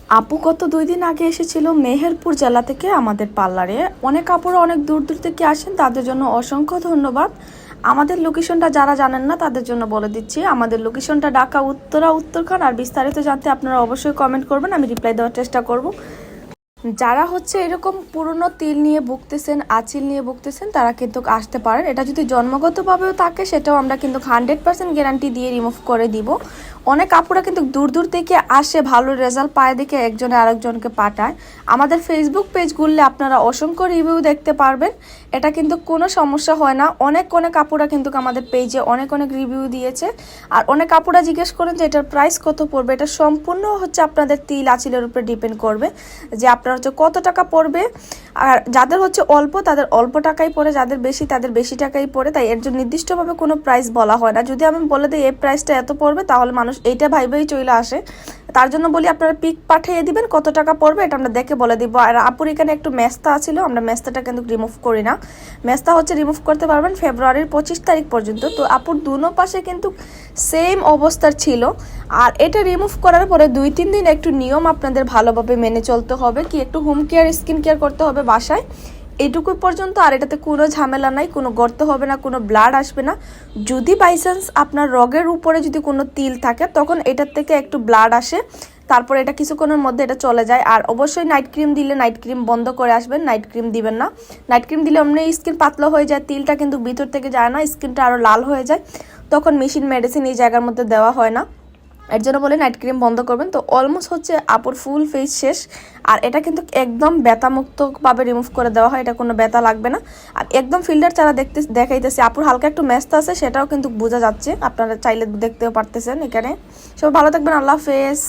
আপু গত 2 দিন আগে এসেছিল মেহেরপুর জেলা থেকে আমাদের পার্লারে। অনেক আপুরা অনেক দূর দূর থেকে আসেন, তাদের জন্য অসংখ্য ধন্যবাদ। আমাদের লোকেশনটা যারা জানেন না তাদের জন্য বলে দিচ্ছি, আমাদের লোকেশনটা ঢাকা উত্তরখান। আর বিস্তারিত জানতে আপনারা অবশ্যই কমেন্ট করবেন, আমি রিপ্লাই দেওয়ার চেষ্টা করব। যারা হচ্ছে এরকম পুরনো তিল নিয়ে ভুগতেছেন, আঁচিল নিয়ে ভুগতেছেন, তারা কিন্তু আসতে পারেন। এটা যদি জন্মগতভাবেও থাকে সেটাও আমরা কিন্তু 100% গ্যারান্টি দিয়ে রিমুভ করে দিব। অনেক আপুরা কিন্তু দূর দূর থেকে আসে, ভালো রেজাল্ট পায় দেখে একজনে আরেকজনকে পাঠায়। আমাদের ফেসবুক পেজ ঘুরলে আপনারা অসংখ্য রিভিউ দেখতে পারবেন। এটা কিন্তু কোনো সমস্যা হয় না। অনেক আপুরা কিন্তু আমাদের পেজে অনেক রিভিউ দিয়েছে। আর অনেক আপুরা জিজ্ঞেস করেন যে এটার প্রাইস কত পড়বে। এটা সম্পূর্ণ হচ্ছে আপনাদের তিল আঁচিলের উপরে ডিপেন্ড করবে যে আপনার হচ্ছে কত টাকা পড়বে। আর যাদের হচ্ছে অল্প তাদের অল্প টাকাই পড়ে, যাদের বেশি তাদের বেশি টাকাই পড়ে। তাই এর জন্য নির্দিষ্টভাবে কোনো প্রাইস বলা হয় না। যদি আমি বলে দিই এই প্রাইসটা এত পড়বে, তাহলে মানুষ এইটা ভাইবেই চলে আসে। তার জন্য বলি আপনারা পিক পাঠিয়ে দিবেন কত টাকা পড়বে, এটা আমরা দেখে বলে দিব। আর আপুর এখানে একটু মেস্তা ছিল, আমরা মেস্তাটা কিন্তু রিমুভ করি না। মেস্তা হচ্ছে রিমুভ করতে পারবেন ফেব্রুয়ারির 25 তারিখ পর্যন্ত। তো আপুর দুনো পাশে কিন্তু সেম অবস্থার ছিল। আর এটা রিমুভ করার পরে 2-3 দিন একটু নিয়ম আপনাদের ভালোভাবে মেনে চলতে হবে। কি একটু হোম কেয়ার, স্কিন কেয়ার করতে হবে বাসায়, এইটুকু পর্যন্ত। আর এটাতে কোনো ঝামেলা নাই, কোনো গর্ত হবে না, কোনো ব্লাড আসবে না। যদি বাইচান্স আপনার রগের উপরে যদি কোনো তিল থাকে, তখন এটার থেকে একটু ব্লাড আসে, তারপর এটা কিছুক্ষণের মধ্যে এটা চলে যায়। আর অবশ্যই নাইট ক্রিম দিলে নাইট ক্রিম বন্ধ করে আসবেন, নাইট ক্রিম দিবেন না। নাইট ক্রিম দিলে এমনি স্কিন পাতলা হয়ে যায়, তিলটা কিন্তু ভিতর থেকে যায় না, স্কিনটা আরও লাল হয়ে যায়। তখন মেডিসিন এই জায়গার মধ্যে দেওয়া হয় না, এর জন্য বলে নাইট ক্রিম বন্ধ করবেন। তো অলমোস্ট হচ্ছে আপুর ফুল ফেস শেষ। আর এটা কিন্তু একদম ব্যথামুক্তভাবে রিমুভ করে দেওয়া হয়, এটা কোনো ব্যথা লাগবে না। আর একদম ফিল্টার ছাড়া দেখাইতেছে। আপুর হালকা একটু মেস্তা আছে, সেটাও কিন্তু বোঝা যাচ্ছে, আপনারা চাইলে দেখতেও পারতেছেন এখানে। সবাই ভালো থাকবেন, আল্লাহ হাফেজ।